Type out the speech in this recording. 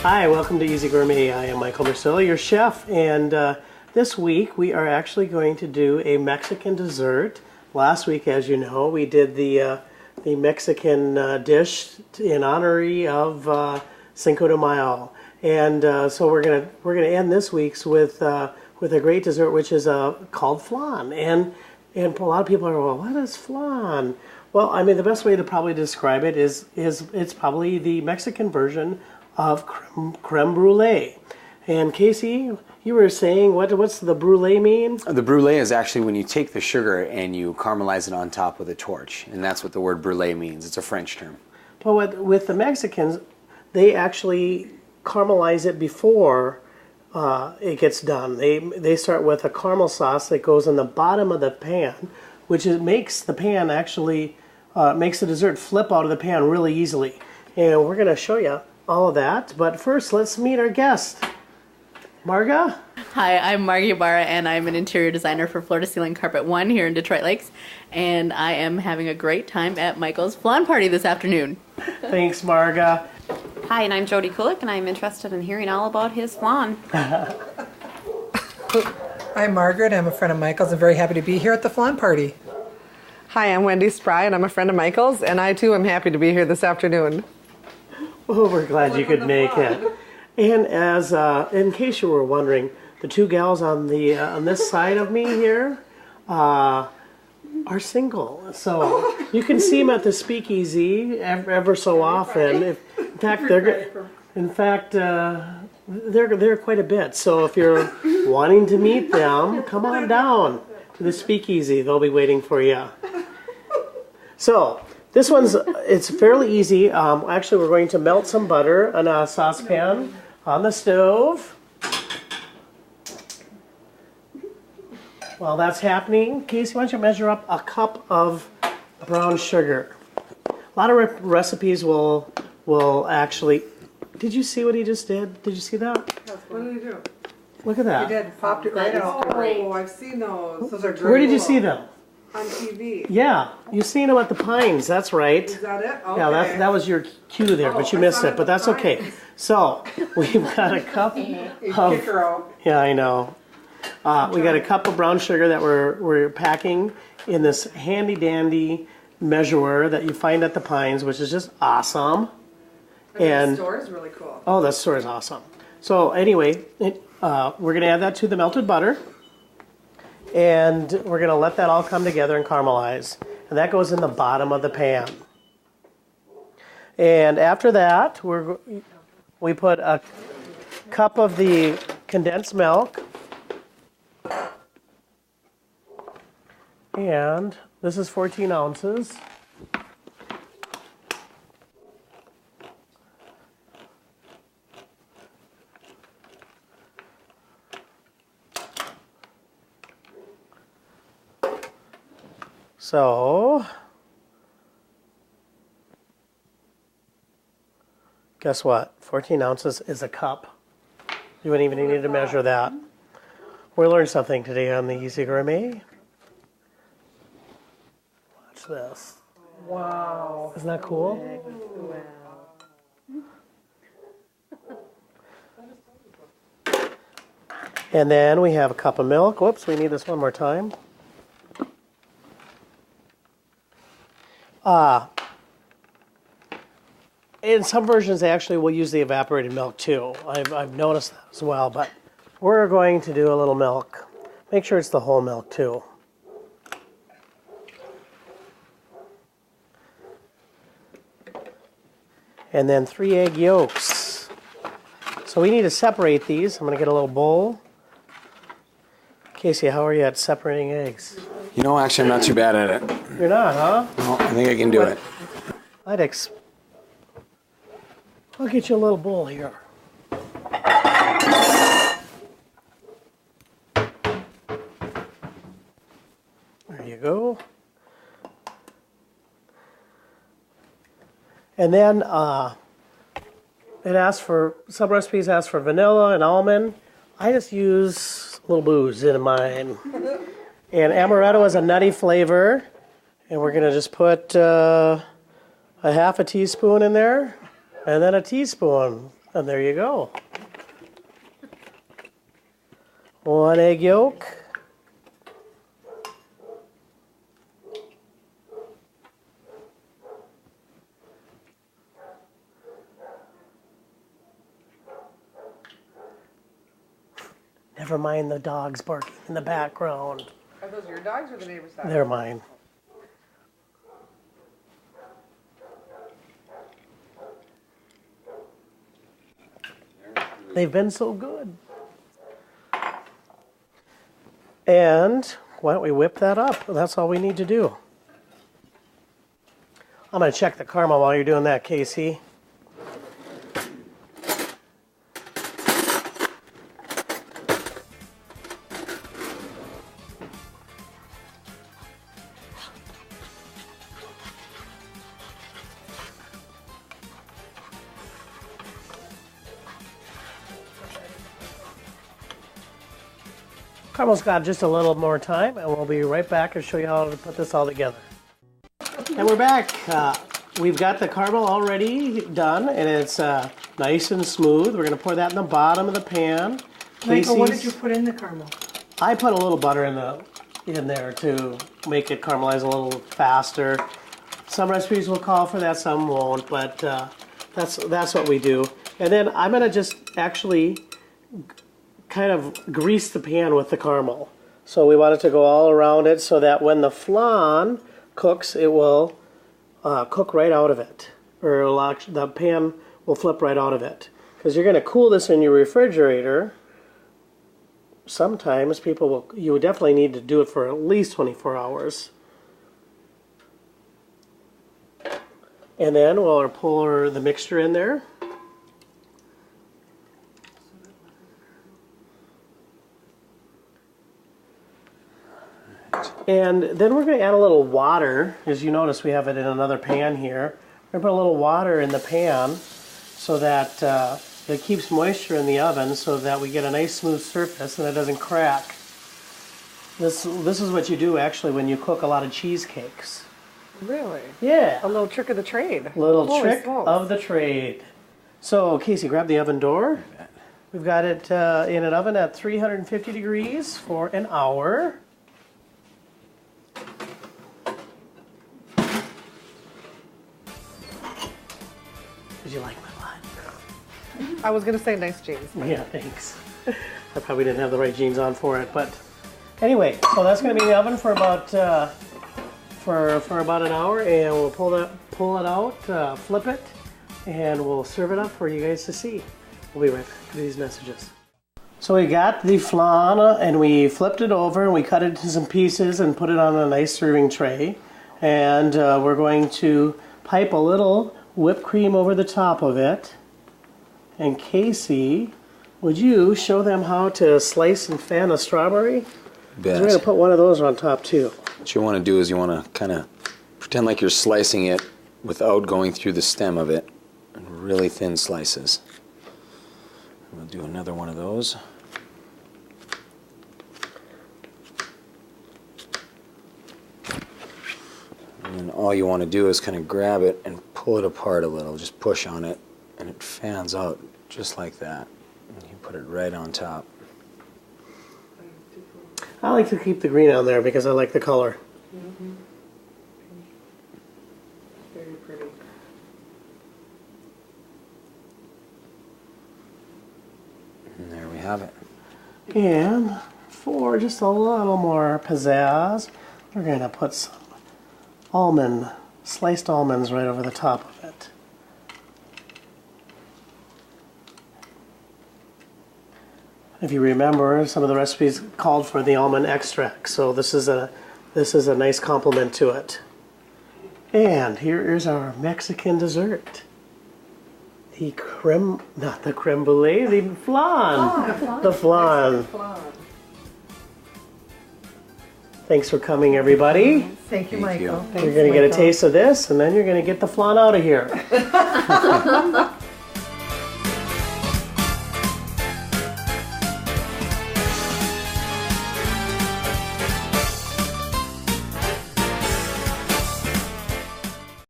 Hi, welcome to Easy Gourmet. I am Michael Mercil, your chef, and this week we are actually going to do a Mexican dessert. Last week, as you know, we did the Mexican dish in honor of Cinco de Mayo, and so we're gonna end this week's with a great dessert, which is called flan. And a lot of people are, well, what is flan? Well, I mean, the best way to probably describe it is it's probably the Mexican version of creme brulee. And Casey, you were saying, what's the brulee mean? The brulee is actually when you take the sugar and you caramelize it on top with a torch, and that's what the word brulee means. It's a French term. But with the Mexicans, they actually caramelize it before it gets done. They start with a caramel sauce that goes in the bottom of the pan, which makes the pan actually makes the dessert flip out of the pan really easily. And we're going to show you all of that. But first, let's meet our guest. Marga? Hi, I'm Marga Ibarra, and I'm an interior designer for Floor to Ceiling Carpet One here in Detroit Lakes. And I am having a great time at Michael's flan party this afternoon. Thanks, Marga. Hi, and I'm Jody Kulik, and I'm interested in hearing all about his flan. I'm Margaret. I'm a friend of Michael's and very happy to be here at the flan party. Hi, I'm Wendy Spry, and I'm a friend of Michael's, and I too am happy to be here this afternoon. Well, we're glad you could make it. And as in case you were wondering, the two gals on this side of me here are single, so you can see them at the speakeasy ever so often. In fact, they're quite a bit. So if you're wanting to meet them, come on down to the speakeasy. They'll be waiting for you. So this it's fairly easy. Actually, we're going to melt some butter in a saucepan on the stove. While that's happening, Casey, why don't you measure up a cup of brown sugar? A lot of recipes will actually... Did you see what he just did? Did you see that? What did he do? Look at that. He did. Popped it right out. Oh, I've seen those. Those are great. Where did you see them? On TV. Yeah, you've seen them at the Pines. That's right. Is that it? Okay. Yeah, that was your cue there, but you missed it. But that's okay. So we've got a cup of... Kick her out. Yeah, I know. We got a cup of brown sugar that we're packing in this handy dandy measurer that you find at the Pines, which is just awesome. And the store is really cool. Oh, the store is awesome. So anyway, we're going to add that to the melted butter. And we're going to let that all come together and caramelize. And that goes in the bottom of the pan. And after that, we put a cup of the condensed milk. And this is 14 ounces. So, guess what? 14 ounces is a cup. You wouldn't even need to measure that. We learned something today on the Easy Gourmet. Watch this. Wow. Isn't that cool? And then we have a cup of milk. Whoops, we need this one more time. In some versions, they actually will use the evaporated milk too. I've noticed that as well, but we're going to do a little milk. Make sure it's the whole milk too. And then 3 egg yolks. So we need to separate these. I'm going to get a little bowl. Casey, how are you at separating eggs? You know, actually, I'm not too bad at it. You're not, huh? No, I think I can do it. I'll get you a little bowl here. There you go. And then some recipes ask for vanilla and almond. I just use a little booze in mine. And amaretto is a nutty flavor. And we're going to just put a half a teaspoon in there. And then a teaspoon. And there you go. 1 egg yolk. Never mind the dogs barking in the background. Are those your dogs or the neighbor's dogs? They're mine. They've been so good. And why don't we whip that up? That's all we need to do. I'm going to check the caramel while you're doing that, Casey. Caramel's got just a little more time, and we'll be right back and show you how to put this all together. And we're back. We've got the caramel already done, and it's nice and smooth. We're going to pour that in the bottom of the pan. Michael, what did you put in the caramel? I put a little butter in there to make it caramelize a little faster. Some recipes will call for that, some won't, but that's what we do. And then I'm going to just actually kind of grease the pan with the caramel. So we want it to go all around it so that when the flan cooks, it will cook right out of it. Or the pan will flip right out of it. Because you're going to cool this in your refrigerator. Sometimes you would definitely need to do it for at least 24 hours. And then we'll pour the mixture in there. And then we're going to add a little water. As you notice, we have it in another pan here. We're going to put a little water in the pan so that it keeps moisture in the oven so that we get a nice smooth surface and it doesn't crack. This is what you do actually when you cook a lot of cheesecakes. Really? Yeah. A little trick of the trade. Little Holy trick smokes. of the trade. So Casey, grab the oven door. We've got it in an oven at 350 degrees for an hour. Did you like my line? I was going to say nice jeans. Yeah, thanks. I probably didn't have the right jeans on for it, but anyway, so that's going to be in the oven for about for about an hour, and we'll pull it out, flip it, and we'll serve it up for you guys to see. We'll be right back to these messages. So we got the flan, and we flipped it over, and we cut it into some pieces and put it on a nice serving tray, and we're going to pipe a little whipped cream over the top of it. And Casey, would you show them how to slice and fan a strawberry? Bet. We're going to put one of those on top too. What you want to do is you want to kind of pretend like you're slicing it without going through the stem of it. And really thin slices. We'll do another one of those. And then all you want to do is kind of grab it and pull it apart a little. Just push on it and it fans out just like that. And you put it right on top. I like to keep the green on there because I like the color. Mm-hmm. Very pretty. And there we have it. And for just a little more pizzazz, we're going to put some sliced almonds right over the top of it. If you remember, some of the recipes called for the almond extract, so this is a nice complement to it. And here is our Mexican dessert. Not the creme brulee, the flan. The flan. Thanks for coming, everybody. Thank you, Thank you. Michael. You're going to get a taste of this, and then you're going to get the flan out of here.